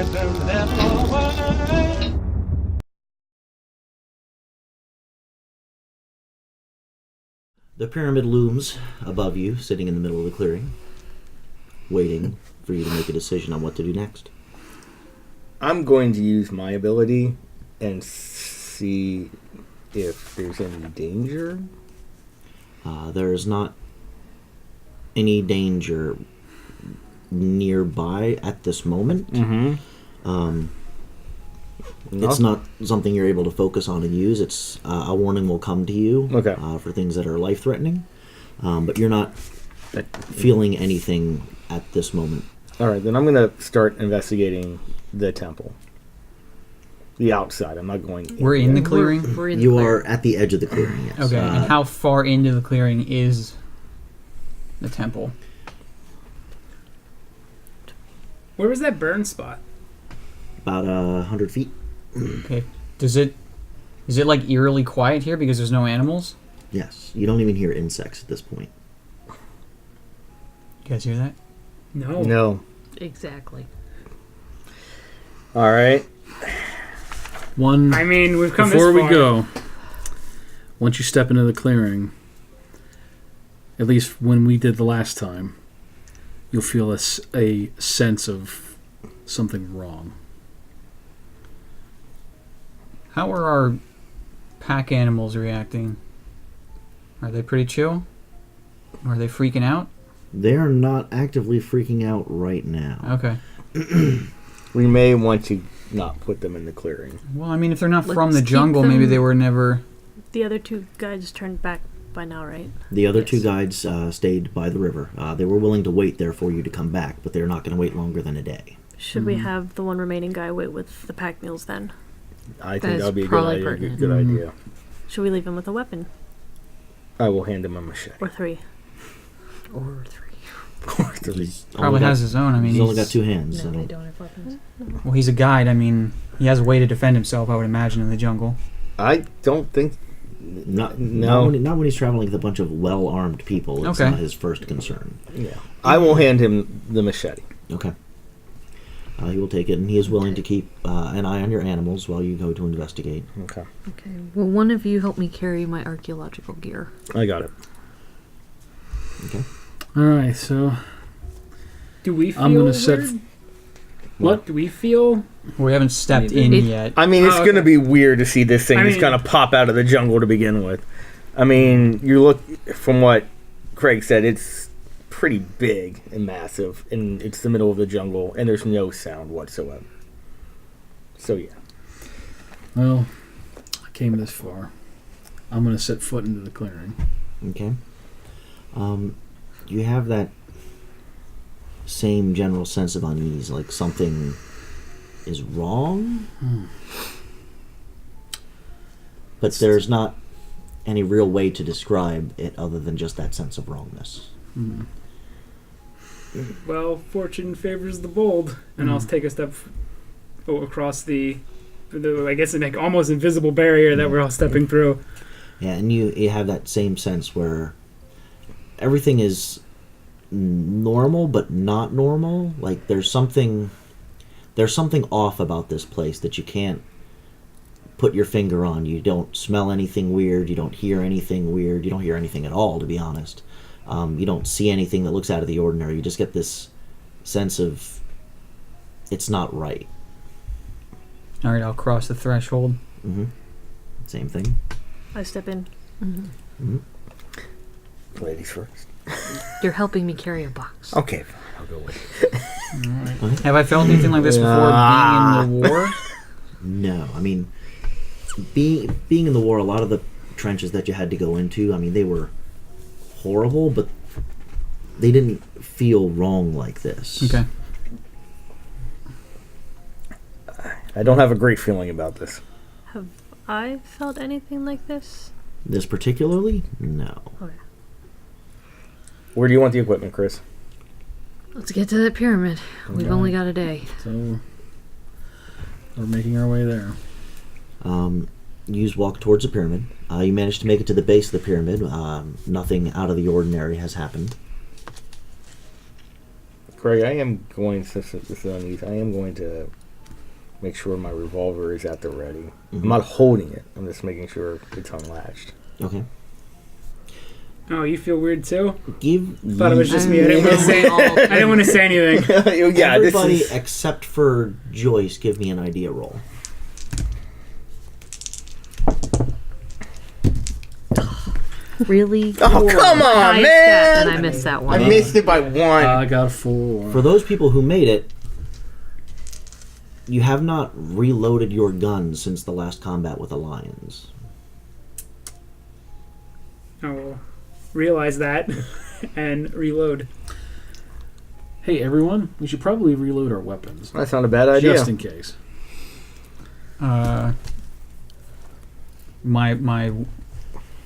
slipping them away. The pyramid looms above you, sitting in the middle of the clearing, waiting for you to make a decision on what to do next. I'm going to use my ability and see if there's any danger. There is not any danger nearby at this moment. Mm-hmm. It's not something you're able to focus on and use. It's a warning will come to you for things that are life-threatening, but you're not feeling anything at this moment. All right, then I'm going to start investigating the temple. The outside. I'm not going in. We're in the clearing? We're in the You clearing. are at the edge of the clearing, yes. Okay, and how far into the clearing is the temple? Where was that burn spot? About 100 feet. Okay. Is it like eerily quiet here because there's no animals? Yes. You don't even hear insects at this point. You guys hear that? No. No. Exactly. All right. I mean, we've come Before this far. we go, once you step into the clearing, at least when we did the last time, you'll feel a sense of something wrong. How are our pack animals reacting? Are they pretty chill? Are they freaking out? They're not actively freaking out right now. Okay. We may want to not put them in the clearing. Well, I mean, if they're not from Let's the keep jungle, maybe them- they were never... The other two guides turned back by now, right? The other two guides stayed by the river. They were willing to wait there for you to come back, but they're not going to wait longer than a day. Should we have the one remaining guy wait with the pack mules then? I That think is that would be a good probably idea. pertinent. Good idea. Should we leave him with a weapon? I will hand him a machete. Or three? Or three. He's Probably only got- has his own. I mean, he's only got two hands. No, so they don't have weapons. Well, he's a guide. I mean, he has a way to defend himself, I would imagine, in the jungle. I don't think... Not No. when he's traveling with a bunch of well-armed people. It's Okay. not his first concern. Yeah. I will hand him the machete. Okay. He will take it, and he is willing to keep an eye on your animals while you go to investigate. Okay. Okay. Will one of you help me carry my archaeological gear? I got it. Okay. All right, so Do we feel I'm gonna set. weird? What? Do we feel... We haven't stepped in yet. I mean, it's Oh, going to okay. be weird to see this thing I just mean- kind of pop out of the jungle to begin with. I mean, you look, from what Craig said, it's pretty big and massive, and it's the middle of the jungle, and there's no sound whatsoever. So, yeah. Well, I came this far. I'm going to set foot into the clearing. Okay. You have that same general sense of unease, like something is wrong, but there's not any real way to describe it other than just that sense of wrongness. Well, fortune favors the bold. And I'll take a step across the I guess, an almost invisible barrier that we're all stepping through. Yeah, and you have that same sense where everything is normal but not normal. Like there's something off about this place that you can't put your finger on. You don't smell anything weird, you don't hear anything weird, you don't hear anything at all, to be honest. You don't see anything that looks out of the ordinary. You just get this sense of it's not right. All right, I'll cross the threshold. Same thing. I step in. Ladies first. You're helping me carry a box. Okay, fine. I'll go with it. Have I felt anything like this before being in the war? No, I mean, being in the war, a lot of the trenches that you had to go into, I mean, they were horrible, but they didn't feel wrong like this. Okay. I don't have a great feeling about this. Have I felt anything like this? This particularly? No. Okay. Where do you want the equipment, Chris? Let's get to that pyramid. We've only got a day. So we're making our way there. You just walk towards the pyramid. You manage to make it to the base of the pyramid. Nothing out of the ordinary has happened. Craig, I am going to make sure my revolver is at the ready. I'm not holding it. I'm just making sure it's unlatched. Okay. Oh, you feel weird too? Give. Thought it was just me. I didn't want to say. I didn't want to say anything. Yeah, Everybody this is... except for Joyce, give me an idea roll. Really? Oh, come on, High man! stat, and I missed that I one. missed it by 1. I got a 4. For those people who made it, you have not reloaded your gun since the last combat with the lions. I will realize that and reload. Hey, everyone, we should probably reload our weapons. That's not a bad idea. Just in case. My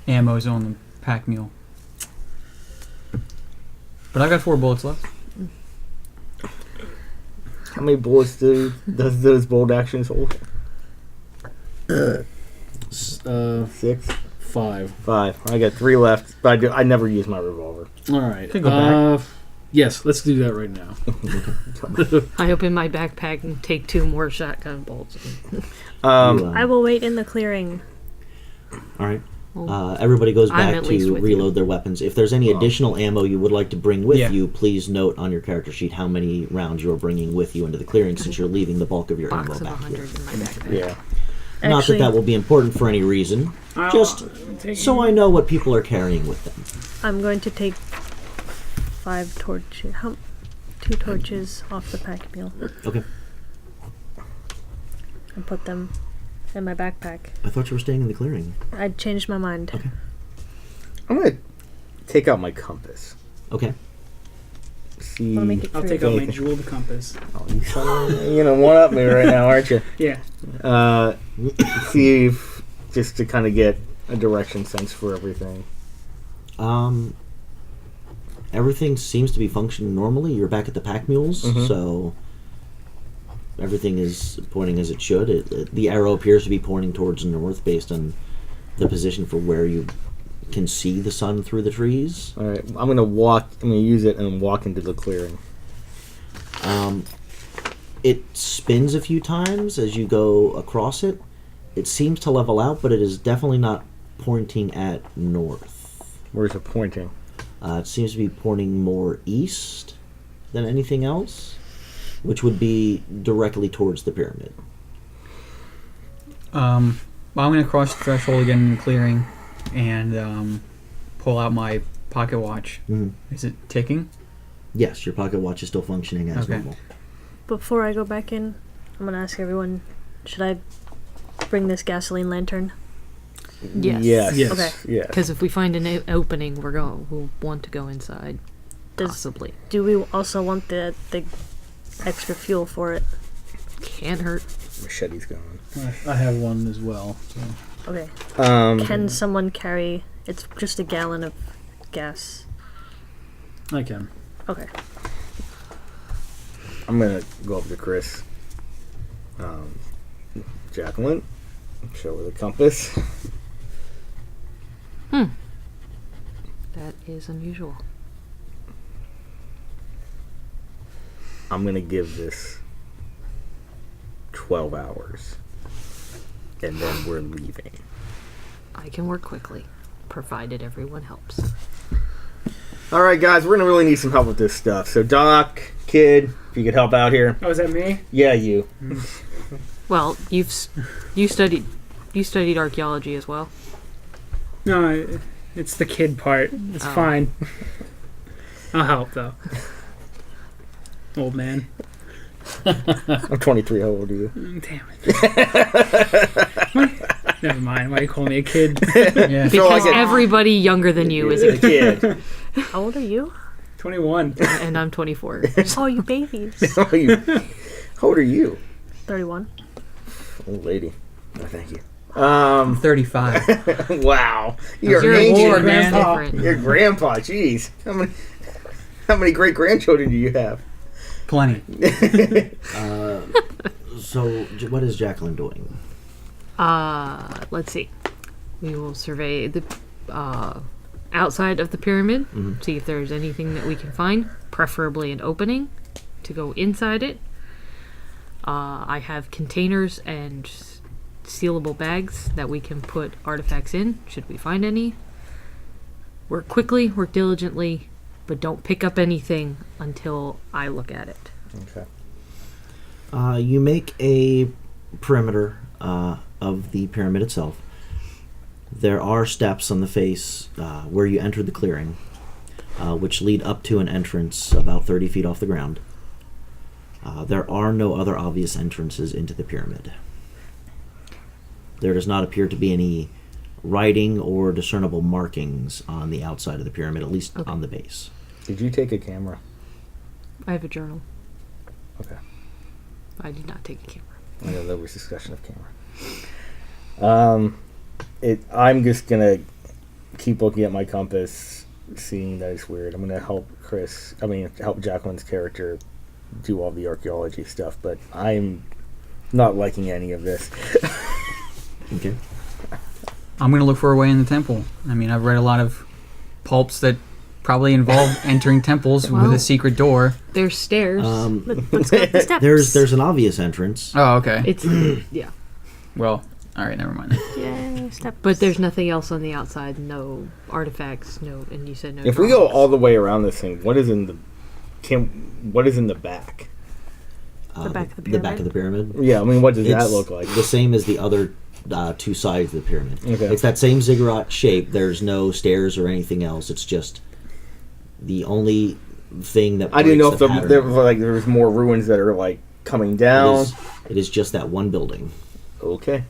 ammo's on the pack mule. But I've got 4 bullets left. How many bullets does those bold actions hold? 6? 5. 5. I got 3 left, but I never use my revolver. All right. Can go back. Yes, let's do that right now. I open my backpack and take 2 more shotgun bolts. I will wait in the clearing. All right. Everybody goes I'm back at least to with reload their weapons. If there's any additional ammo you would like to bring with Yeah. you, please note on your character sheet how many rounds you are bringing with you into the clearing, since you're leaving the bulk of your Box ammo of back 100 here. in my backpack. Yeah. Not Actually, that will be important for any reason, just so I know what people are carrying with them. I'm going to take 5 torches. 2 torches off the pack mule Okay. and put them in my backpack. I thought you were staying in the clearing. I changed my mind. Okay. I'm going to take out my compass. Okay. See. I'll make it I'll 3. take out my jeweled compass. Oh, you son of a- one up me right now, aren't you? Yeah. See if, just to kind of get a direction sense for everything. Everything seems to be functioning normally. You're back at the pack mules, so everything is pointing as it should. The arrow appears to be pointing towards the north based on the position for where you can see the sun through the trees. All right, I'm going to use it and walk into the clearing. It spins a few times as you go across it. It seems to level out, but it is definitely not pointing at north. Where's it pointing? It seems to be pointing more east than anything else, which would be directly towards the pyramid. Well, I'm going to cross the threshold again in the clearing and pull out my pocket watch. Is it ticking? Yes, your pocket watch is still functioning as Okay. normal. Before I go back in, I'm going to ask everyone, should I bring this gasoline lantern? Yes. Yes. Okay. Yes. Because if we find an opening, we'll want to go inside. Possibly. Do we also want the extra fuel for it? Can't hurt. Machete's gone. I have one as well. So. Okay. Um, Can someone carry... It's just a gallon of gas. I can. Okay. I'm going to go up to Chris. Jacqueline, show her the compass. That is unusual. I'm going to give this 12 hours. And then we're leaving. I can work quickly, provided everyone helps. Alright, guys, we're going to really need some help with this stuff. So, Doc, Kid, if you could help out here. Oh, is that me? Yeah, you. Well, you studied archaeology as well. No, it's the kid part. It's fine. I'll help though. Old man. I'm 23. How old are you? Damn it. Never mind. Why you call me a kid? Yeah. Because everybody younger than you is a kid. kid. How old are you? 21. And I'm 24. Oh, you babies. How old are you? 31. Old lady. No, thank you. I'm 35. Wow. You're You're ancient, old, man. Different. Your grandpa, jeez. How many great grandchildren do you have? Plenty. So, what is Jacqueline doing? Let's see. We will survey the outside of the pyramid, see if there's anything that we can find, preferably an opening to go inside it. I have containers and sealable bags that we can put artifacts in, should we find any. Work quickly, work diligently, but don't pick up anything until I look at it. Okay. You make a perimeter of the pyramid itself. There are steps on the face where you enter the clearing, which lead up to an entrance about 30 feet off the ground. There are no other obvious entrances into the pyramid. There does not appear to be any writing or discernible markings on the outside of the pyramid, at least on the base. Did you take a camera? I have a journal. Okay. I did not take a camera. I know there was discussion of camera. I'm just gonna keep looking at my compass, seeing that it's weird. I'm gonna help help Jacqueline's character do all the archaeology stuff, but I'm not liking any of this. Okay. I'm going to look for a way in the temple. I mean, I've read a lot of pulps that probably involve entering temples with a secret door. There's stairs. Let's go up the steps. There's an obvious entrance. Oh, okay. It's yeah. Well, all right, never mind. Yeah, steps. But there's nothing else on the outside. No artifacts. No, and you said no. If we go drawings. all the way around this thing, what is in the back? The back of the The back of the pyramid. Yeah, I mean, what does that It's look like? The same as the other two sides of the pyramid. Okay. It's that same ziggurat shape. There's no stairs or anything else. It's just the only thing that I didn't know if breaks the there pattern. was more ruins that are like coming down. It is just that one building. Okay.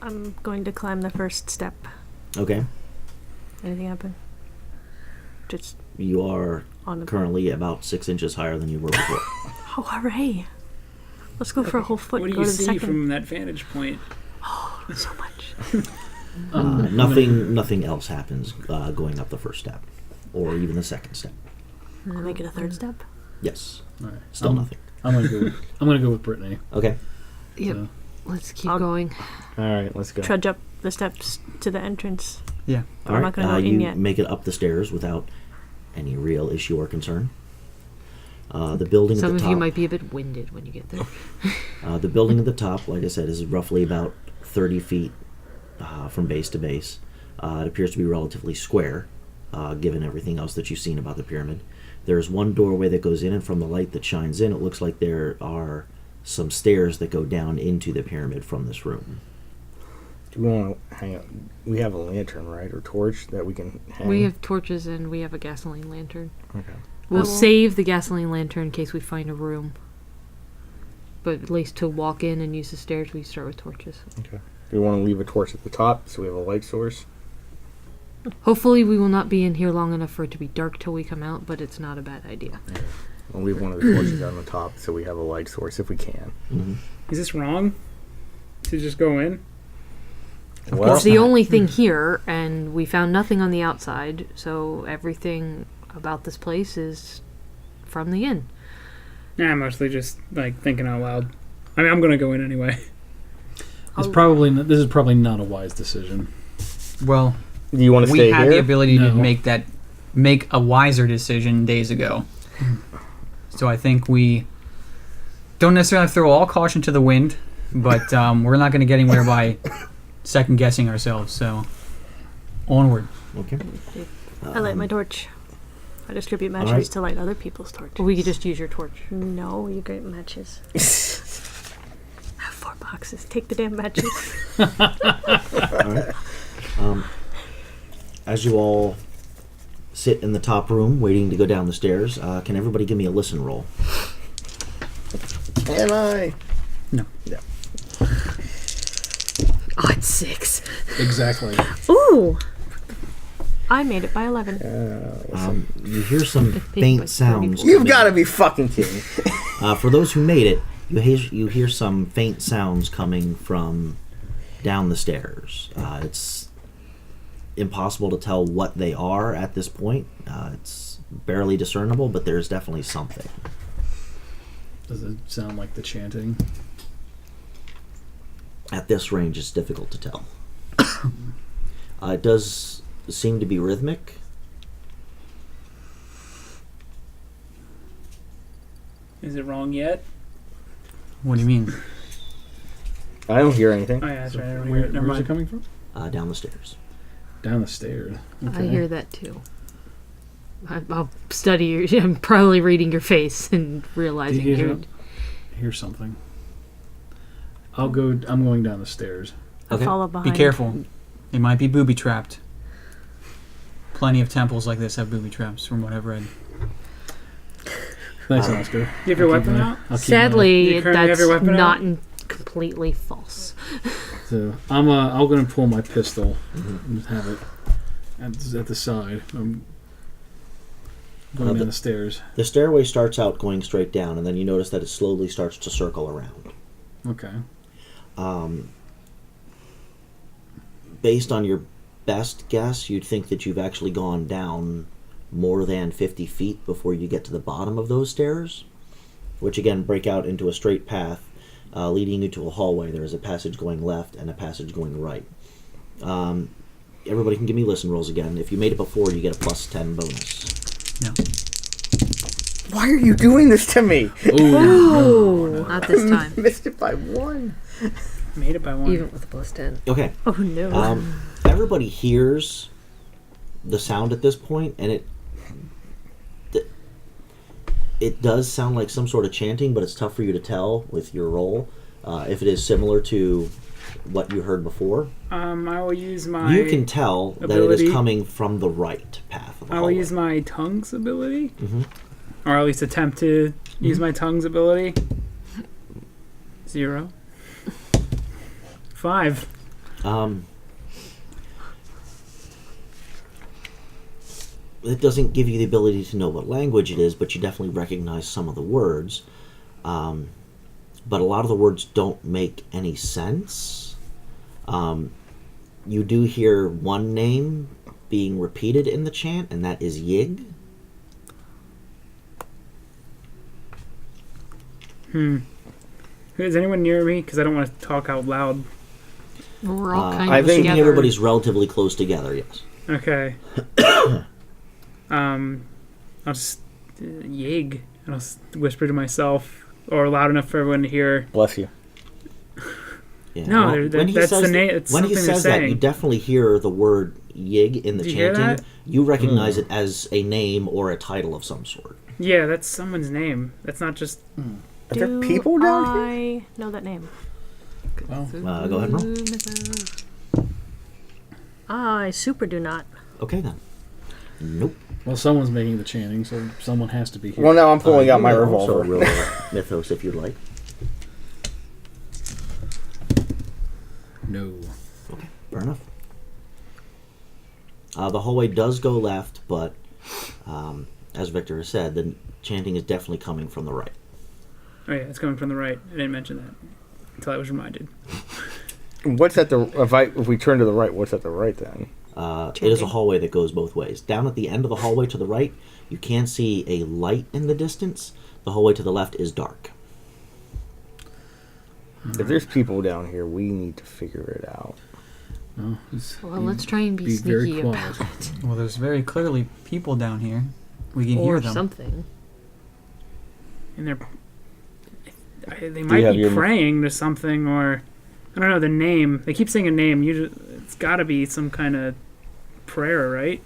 I'm going to climb the first step. Okay. Anything happen? Just You are on the currently about 6 inches higher than you were before. Oh, hooray! Let's go for a whole foot. What do go you to the see second. from that vantage point? So much. Nothing else happens going up the first step, or even the second step. I'll make it a third step. Yes. All right. Still nothing. I'm gonna go with Brittany. Okay. Yep. So, Let's keep I'll- going. All right, let's go. Trudge up the steps to the entrance. Yeah. But I'm not going to go in you yet. make it up the stairs without any real issue or concern. The building Some at the of top. you might be a bit winded when you get there. The building at the top, like I said, is roughly about 30 feet from base to base. It appears to be relatively square, given everything else that you've seen about the pyramid. There's one doorway that goes in, and from the light that shines in, it looks like there are some stairs that go down into the pyramid from this room. Do we want to hang up? We have a lantern, right, or torch that we can hang? We have torches and we have a gasoline lantern. Okay. We'll I will- save the gasoline lantern in case we find a room. But at least to walk in and use the stairs, we start with torches. Okay. Do we want to leave a torch at the top so we have a light source? Hopefully we will not be in here long enough for it to be dark till we come out, but it's not a bad idea. We'll leave one of the torches on the top so we have a light source if we can. Mm-hmm. Is this wrong? To just go in? Well, It's the only thing here, and we found nothing on the outside, so everything about this place is from the inn. Nah, I'm mostly just like thinking out loud. I mean, I'm gonna go in anyway. This is probably not a wise decision. Well, do you want to we stay had here? the ability to No. make a wiser decision days ago. So I think we don't necessarily throw all caution to the wind, but we're not going to get anywhere by second guessing ourselves. So onward. Okay. I light my torch. I distribute matches Alright. to light other people's torches. Or we could just use your torch. No, you get matches. I have 4 boxes. Take the damn matches. All right. As you all sit in the top room waiting to go down the stairs, can everybody give me a listen roll? Am I? Odd 6. Exactly. Ooh! I made it by 11. You hear some faint sounds. You've coming. got to be fucking kidding. For those who made it, you hear some faint sounds coming from down the stairs. It's impossible to tell what they are at this point. It's barely discernible, but there's definitely something. Does it sound like the chanting? At this range, it's difficult to tell. It does seem to be rhythmic. Is it wrong yet? What do you mean? I don't hear anything. Oh yeah, that's right. I don't hear Where, it. Never where's it mind. coming from? Down the stairs. Down the stairs. I hear that too. I'll study your. I'm probably reading your face and realizing Do you you're. hear something. I'm going down the stairs. I Okay. follow behind. Be careful. They might be booby trapped. Plenty of temples like this have booby traps, from what I've read. Thanks, Oscar. You have your I'll keep weapon my- out? I'll keep Sadly, You currently have that's your weapon not out? completely false. So I'm going to pull my pistol and have it at the side. I'm going down the stairs. The stairway starts out going straight down, and then you notice that it slowly starts to circle around. Okay. Based on your best guess, you'd think that you've actually gone down more than 50 feet before you get to the bottom of those stairs, which again break out into a straight path leading you to a hallway. There is a passage going left and a passage going right. Everybody can give me listen rolls again. If you made it before, you get a plus 10 bonus. No. Why are you doing this to me? Oh, not this time. Missed it by 1. Made it by 1. Even with a plus 10. Okay. Oh no. Everybody hears the sound at this point, and it does sound like some sort of chanting, but it's tough for you to tell with your roll if it is similar to what you heard before. I will use my. You can tell that it ability. is coming from the right path of the I will hallway. use my tongue's ability, Mhm. or at least attempt to use my tongue's ability. 0. 5. It doesn't give you the ability to know what language it is, but you definitely recognize some of the words. But a lot of the words don't make any sense. You do hear one name being repeated in the chant, and that is Yig. Is anyone near me? Because I don't want to talk out loud. We're all kind I'm of assuming together. everybody's relatively close together, yes. Okay. I'll just yig, and I'll whisper to myself, or loud enough for everyone to hear. Bless you. Yeah. No, Well, when he that's says the that- name. It's when he something they're says that, you saying. definitely hear the word Yig in the Do you hear chanting. that? You recognize it as a name or a title of some sort. Yeah, that's someone's name. That's not just. Are there people down here? I know that name? Go ahead and roll. I super do not. Okay, then. Nope. Well, someone's making the chanting, so someone has to be here. Well, now I'm pulling out You my may also revolver. roll Mythos if you'd like. No. Fair enough. The hallway does go left, but as Victor has said, the chanting is definitely coming from the right. Oh yeah, it's coming from the right. I didn't mention that until I was reminded. What's at the if we turn to the right? What's at the right then? It is a hallway that goes both ways. Down at the end of the hallway to the right, you can see a light in the distance. The hallway to the left is dark. If there's people down here, we need to figure it out. No, Well, let's try and be very sneaky quiet. about it. Well, there's very clearly people down here. We can hear Or them. something. And they might have be your- praying to something, or I don't know the name. They keep saying a name. It's got to be some kind of prayer, right?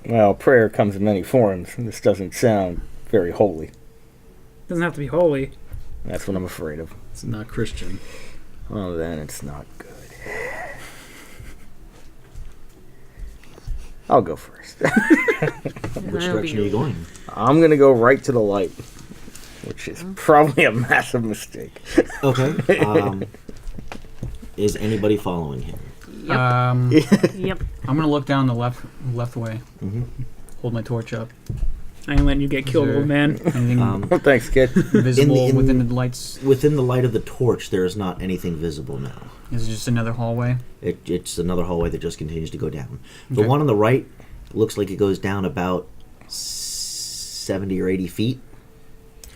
Well, prayer comes in many forms, and this doesn't sound very holy. Doesn't have to be holy. That's what I'm afraid of. It's not Christian. Well, then it's not good. I'll go first. Which That'll direction be- are you going? I'm gonna go right to the light, which is probably a massive mistake. Okay. Is anybody following him? Yep. Yep. I'm gonna look down the left way. Mm-hmm. Hold my torch up. I ain't letting you get killed, there- old man. Anything Oh, thanks, kid. visible in- within the lights? Within the light of the torch, there is not anything visible now. Is it just another hallway? It's another hallway that just continues to go down. The Okay. one on the right looks like it goes down about 70 or 80 feet.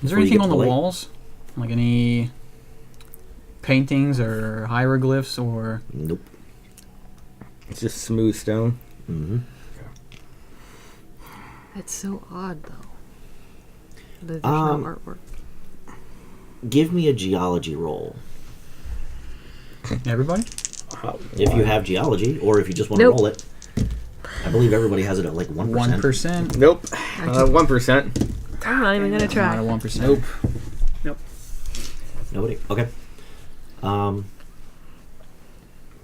Is there Before you anything get on to the the light? walls? Like any paintings or hieroglyphs or Nope. It's just smooth stone. Mm-hmm. That's so odd, though. That there's no artwork. give me a geology roll. Everybody? If you have geology, or if you just want to Nope. roll it. I believe everybody has it at like 1%. 1%. Nope. 1%. I'm not even gonna Not a try. 1%. Nope. Nobody? Okay.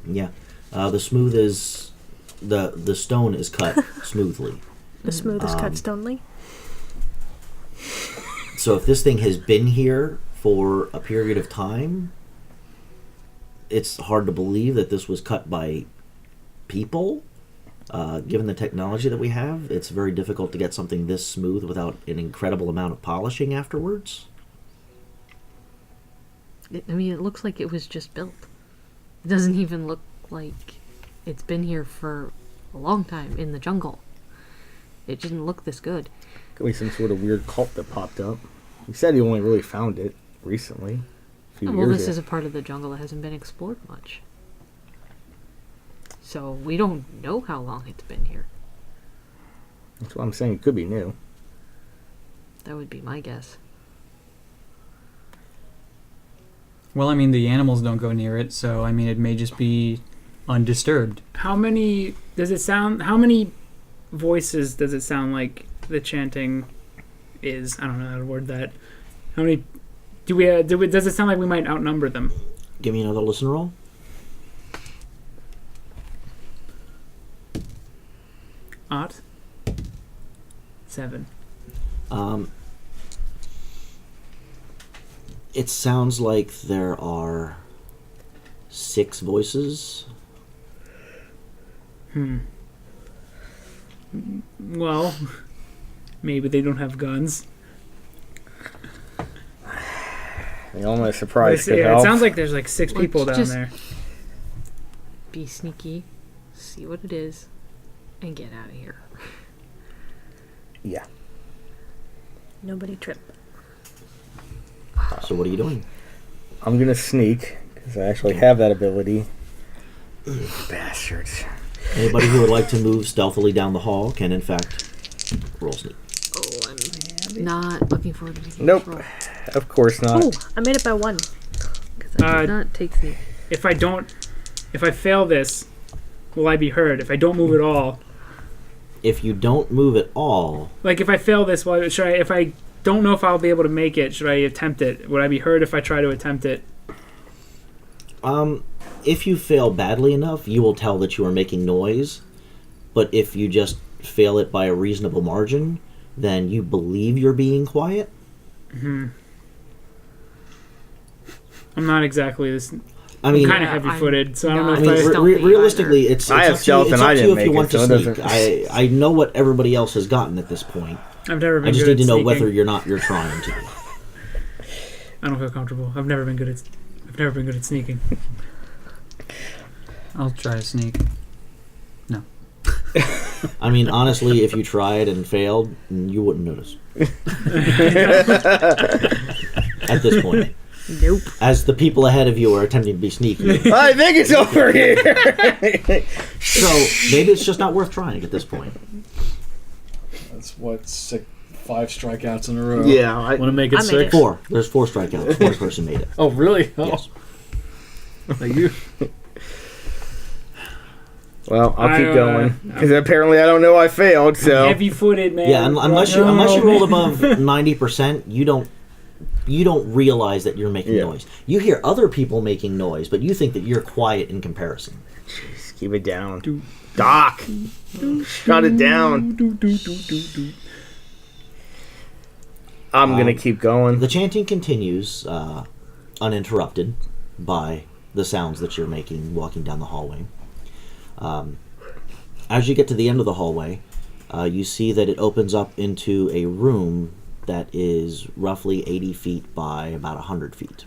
Yeah. The smooth is... The stone is cut smoothly. The smoothest cut stonely. So if this thing has been here for a period of time, it's hard to believe that this was cut by people. Given the technology that we have, it's very difficult to get something this smooth without an incredible amount of polishing afterwards. I mean, it looks like it was just built. It doesn't even look like it's been here for a long time in the jungle. It didn't look this good. Could be some sort of weird cult that popped up. He said he only really found it recently. A few Well, years this ago. is a part of the jungle that hasn't been explored much. So we don't know how long it's been here. That's what I'm saying. It could be new. That would be my guess. Well, I mean, the animals don't go near it, so I mean, it may just be undisturbed. How many does it sound? How many voices does it sound like the chanting is? I don't know how to word that. How many do we? Does it sound like we might outnumber them? Give me another listen roll. Ot. 7. It sounds like there are 6 voices. Well, maybe they don't have guns. The only surprise could Yeah, help. it sounds like there's like 6 people Let's down just- there. Be sneaky, see what it is, and get out of here. Yeah. Nobody trip. So what are you doing? I'm gonna sneak because I actually have that ability. Bastards. Anybody who would like to move stealthily down the hall can, in fact, roll sneak. Oh, I'm not looking forward to making Nope. this roll. Of course not. Oh, I made it by 1. Because I did not take sneak. If I fail this, will I be heard? If I don't move at all, If you don't move at all, like if I fail this, well, should I? If I don't know if I'll be able to make it, should I attempt it? Would I be heard if I try to attempt it? if you fail badly enough, you will tell that you are making noise. But if you just fail it by a reasonable margin, then you believe you're being quiet. I'm not exactly this. I mean, Kind of Yeah, heavy-footed, so I don't know not- I if mean, It's I. stealthy realistically, it's I have up to you, stealth it's and up I to didn't you if you make want it, to so it sneak. doesn't- I know what everybody else has gotten at this point. I've never been I just good need to at know sneaking. whether you're trying to. I don't feel comfortable. I've never been good at sneaking. I'll try to sneak. I mean, honestly, if you tried and failed, you wouldn't notice. At this point. Nope. As the people ahead of you are attempting to be sneaky. I think it's over here. So, maybe it's just not worth trying at this point. That's what 5 strikeouts in a row. Yeah, Want to make it I made 6? it. 4. There's 4 strikeouts. One person made it. Oh, really? Oh. Yes. Like you. Well, I'll keep I, going because apparently I don't know I failed. So Heavy-footed, man. Yeah, unless you roll above 90%, you don't realize that you're making Yeah. noise. You hear other people making noise, but you think that you're quiet in comparison. just keep it down. Doc, shut it down. I'm gonna keep going. The chanting continues uninterrupted by the sounds that you're making walking down the hallway. As you get to the end of the hallway, you see that it opens up into a room that is roughly 80 feet by about 100 feet.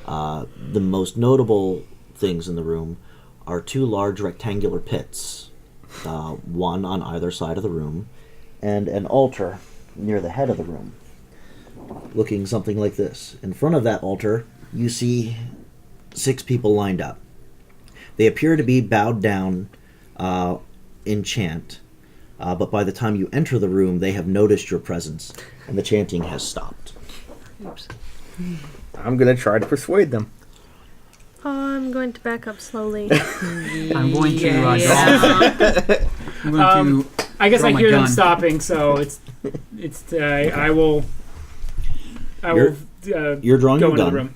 The most notable things in the room are 2 large rectangular pits, one on either side of the room, and an altar near the head of the room, looking something like this. In front of that altar, you see 6 people lined up. They appear to be bowed down in chant, but by the time you enter the room, they have noticed your presence, and the chanting has stopped. Oops. I'm gonna try to persuade them. I'm going to back up slowly. I'm going to Yeah. I'm going to. I guess Throw I my hear them gun. stopping, so I will. You're drawing go your into the gun. room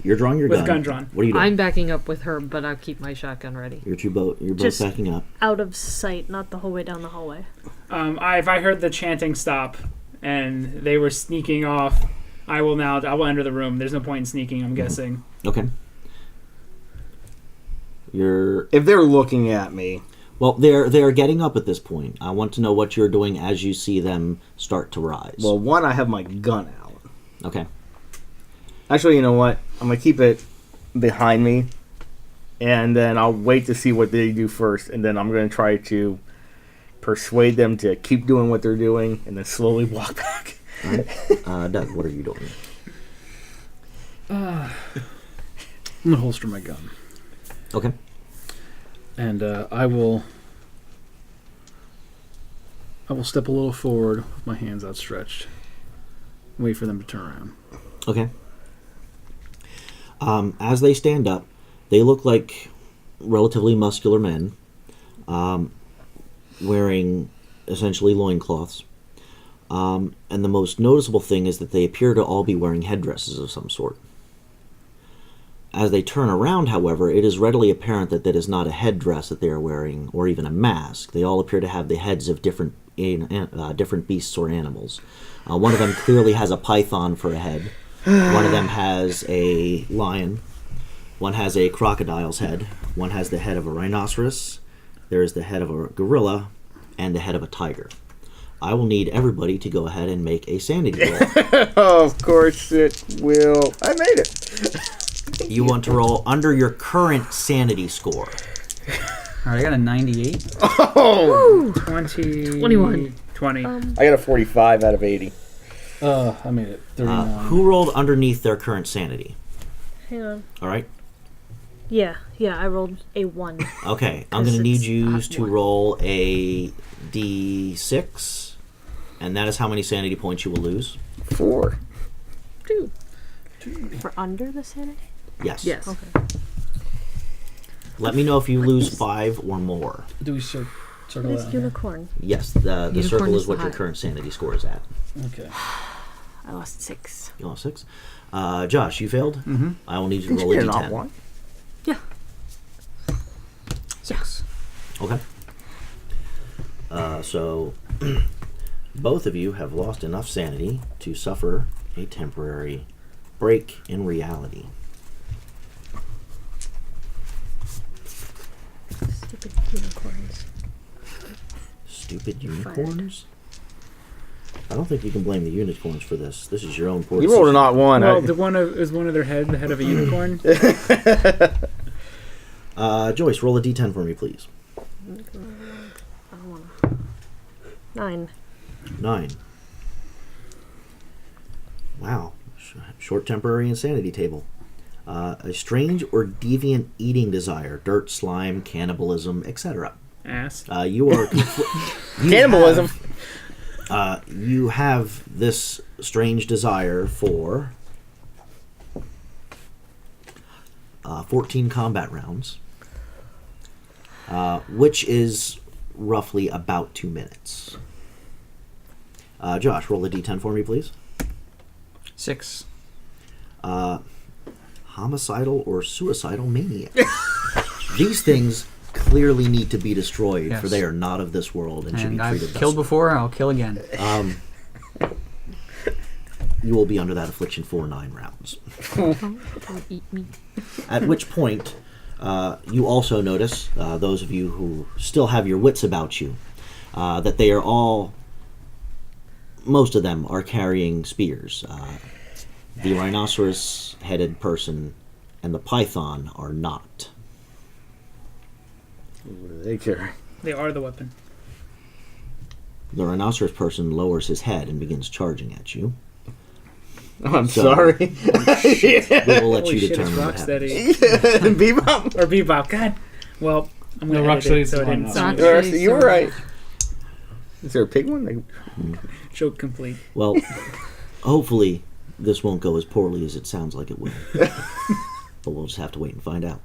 You're drawing your with gun. gun drawn. What are you doing? I'm backing up with her, but I'll keep my shotgun ready. You're both Just- backing up. Out of sight, not the whole way down the hallway. If I heard the chanting stop and they were sneaking off, I will enter the room. There's no point in sneaking, I'm guessing. Okay. If they're looking at me, Well, they're getting up at this point. I want to know what you're doing as you see them start to rise. well, one, I have my gun out. Okay. Actually, you know what? I'm gonna keep it behind me, and then I'll wait to see what they do first, and then I'm gonna try to persuade them to keep doing what they're doing, and then slowly walk back. All right. Doug, what are you doing? I'm gonna holster my gun, Okay. and I will step a little forward with my hands outstretched. Wait for them to turn around. Okay. As they stand up, they look like relatively muscular men, wearing essentially loincloths. And the most noticeable thing is that they appear to all be wearing headdresses of some sort. As they turn around, however, it is readily apparent that that is not a headdress that they are wearing, or even a mask. They all appear to have the heads of different beasts or animals. One of them clearly has a python for a head. One of them has a lion. One has a crocodile's head. One has the head of a rhinoceros. There is the head of a gorilla, and the head of a tiger. I will need everybody to go ahead and make a sanity roll. Oh, of course it will. I made it. You want to roll under your current sanity score. All right, I got a 98. Oh, 21. 20. I got a 45 out of 80. I made it. 39. Who rolled underneath their current sanity? Hang on. All right. Yeah, I rolled a 1. Okay, I'm going to need you to roll a d6, and that is how many sanity points you will lose. 4. For under the sanity? Yes. Yes. Okay. Let me know if you lose 5 or more. Do we circle What that? is on here? unicorn? Yes, the Unicorn circle is is what the your high. current sanity score is at. Okay. I lost 6. You lost 6. Josh, you failed? Mm-hmm. I will need you to roll a You're d10. not one. 6. Okay. So, both of you have lost enough sanity to suffer a temporary break in reality. Stupid unicorns. Stupid unicorns? I don't think you can blame the unicorns for this. This is your own poor You rolled a decision. not one. Well, is one of their head the head of a unicorn? Joyce, roll a d10 for me, please. I don't wanna. 9. 9. Wow. Short temporary insanity table. A strange or deviant eating desire, dirt, slime, cannibalism, etc. Ass. You are you Cannibalism. You have this strange desire for 14 combat rounds, which is roughly about 2 minutes. Josh, roll a d10 for me, please. 6. Homicidal or suicidal maniac. These things clearly need to be destroyed, for Yes. they are not of this world and should be And treated I've thus. killed before, I'll kill again. You will be under that affliction for 9 rounds. Don't eat me. At which point, you also notice, those of you who still have your wits about you, that they are all, most of them are carrying spears. The rhinoceros-headed person and the python are not. What do they care? They are the weapon. The rhinoceros person lowers his head and begins charging at you. Oh, I'm So- sorry. We will let Holy you shit, determine what it's happens. Rocksteady. Bebop. Or Bebop. God. Well, I'm No, going to edit it Rocksteady's so the it one, didn't no. sound Rocksteady. You were right. Is there a pig one? joke complete. Well, hopefully this won't go as poorly as it sounds like it will. But we'll just have to wait and find out.